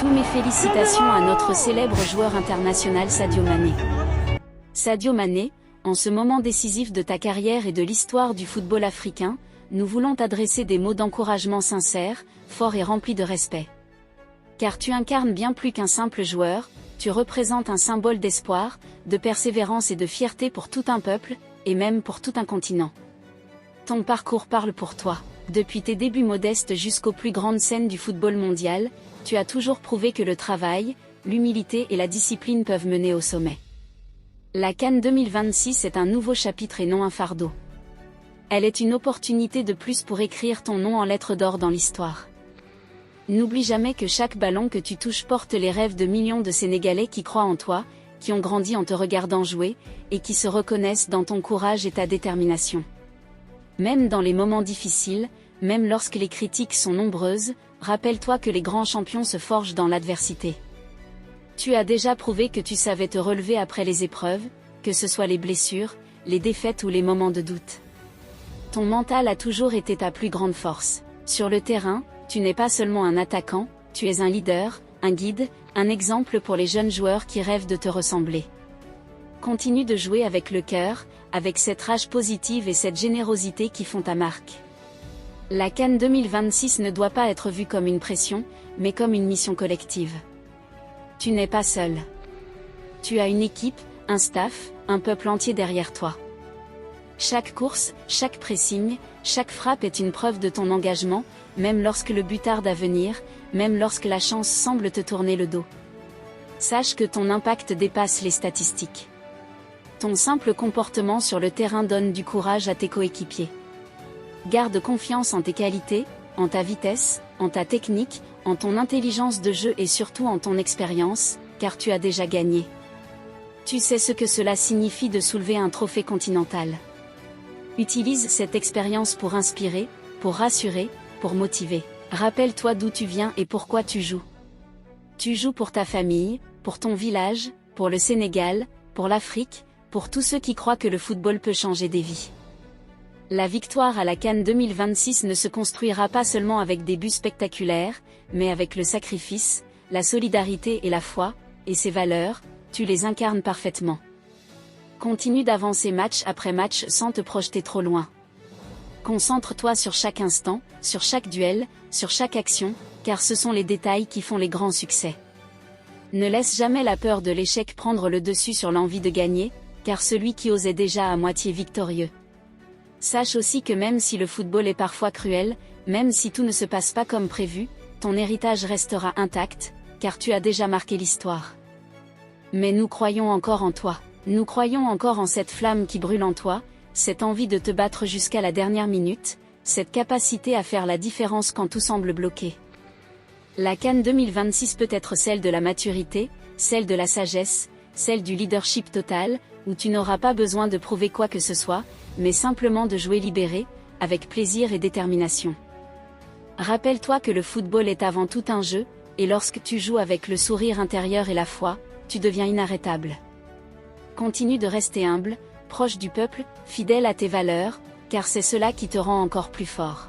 Tous mes félicitations à notre célèbre joueur international Sadio Mané. Sadio Mané, en ce moment décisif de ta carrière et de l'histoire du football africain, nous voulons t'adresser des mots d'encouragement sincères, forts et remplis de respect. Car tu incarnes bien plus qu'un simple joueur, tu représentes un symbole d'espoir, de persévérance et de fierté pour tout un peuple, et même pour tout un continent. Ton parcours parle pour toi. Depuis tes débuts modestes jusqu'aux plus grandes scènes du football mondial, tu as toujours prouvé que le travail, l'humilité et la discipline peuvent mener au sommet. La CAN 2026 est un nouveau chapitre et non un fardeau. Elle est une opportunité de plus pour écrire ton nom en lettres d'or dans l'histoire. N'oublie jamais que chaque ballon que tu touches porte les rêves de millions de Sénégalais qui croient en toi, qui ont grandi en te regardant jouer, et qui se reconnaissent dans ton courage et ta détermination. Même dans les moments difficiles, même lorsque les critiques sont nombreuses, rappelle-toi que les grands champions se forgent dans l'adversité. Tu as déjà prouvé que tu savais te relever après les épreuves, que ce soit les blessures, les défaites ou les moments de doute. Ton mental a toujours été ta plus grande force. Sur le terrain, tu n'es pas seulement un attaquant, tu es un leader, un guide, un exemple pour les jeunes joueurs qui rêvent de te ressembler. Continue de jouer avec le cœur, avec cette rage positive et cette générosité qui font ta marque. La CAN 2026 ne doit pas être vue comme une pression, mais comme une mission collective. Tu n'es pas seul. Tu as une équipe, un staff, un peuple entier derrière toi. Chaque course, chaque pressing, chaque frappe est une preuve de ton engagement, même lorsque le but tarde à venir, même lorsque la chance semble te tourner le dos. Sache que ton impact dépasse les statistiques. Ton simple comportement sur le terrain donne du courage à tes coéquipiers. Garde confiance en tes qualités, en ta vitesse, en ta technique, en ton intelligence de jeu et surtout en ton expérience, car tu as déjà gagné. Tu sais ce que cela signifie de soulever un trophée continental. Utilise cette expérience pour inspirer, pour rassurer, pour motiver. Rappelle-toi d'où tu viens et pourquoi tu joues. Tu joues pour ta famille, pour ton village, pour le Sénégal, pour l'Afrique, pour tous ceux qui croient que le football peut changer des vies. La victoire à la CAN 2026 ne se construira pas seulement avec des buts spectaculaires, mais avec le sacrifice, la solidarité et la foi, et ces valeurs, tu les incarnes parfaitement. Continue d'avancer match après match sans te projeter trop loin. Concentre-toi sur chaque instant, sur chaque duel, sur chaque action, car ce sont les détails qui font les grands succès. Ne laisse jamais la peur de l'échec prendre le dessus sur l'envie de gagner, car celui qui ose est déjà à moitié victorieux. Sache aussi que même si le football est parfois cruel, même si tout ne se passe pas comme prévu, ton héritage restera intact, car tu as déjà marqué l'histoire. Mais nous croyons encore en toi. Nous croyons encore en cette flamme qui brûle en toi, cette envie de te battre jusqu'à la dernière minute, cette capacité à faire la différence quand tout semble bloqué. La CAN 2026 peut être celle de la maturité, celle de la sagesse, celle du leadership total, où tu n'auras pas besoin de prouver quoi que ce soit, mais simplement de jouer libéré, avec plaisir et détermination. Rappelle-toi que le football est avant tout un jeu, et lorsque tu joues avec le sourire intérieur et la foi, tu deviens inarrêtable. Continue de rester humble, proche du peuple, fidèle à tes valeurs, car c'est cela qui te rend encore plus fort.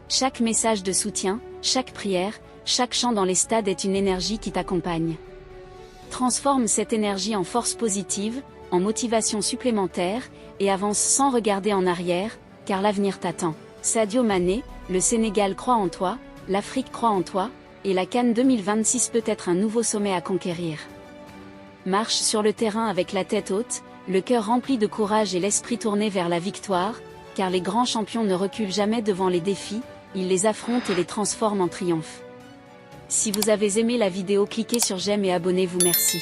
Chaque message de soutien, chaque prière, chaque chant dans les stades est une énergie qui t'accompagne. Transforme cette énergie en force positive, en motivation supplémentaire, et avance sans regarder en arrière, car l'avenir t'attend. Sadio Mané, le Sénégal croit en toi, l'Afrique croit en toi, et la CAN 2026 peut être un nouveau sommet à conquérir. Marche sur le terrain avec la tête haute, le cœur rempli de courage et l'esprit tourné vers la victoire, car les grands champions ne reculent jamais devant les défis, ils les affrontent et les transforment en triomphe. Si vous avez aimé la vidéo, cliquez sur j'aime et abonnez-vous, merci.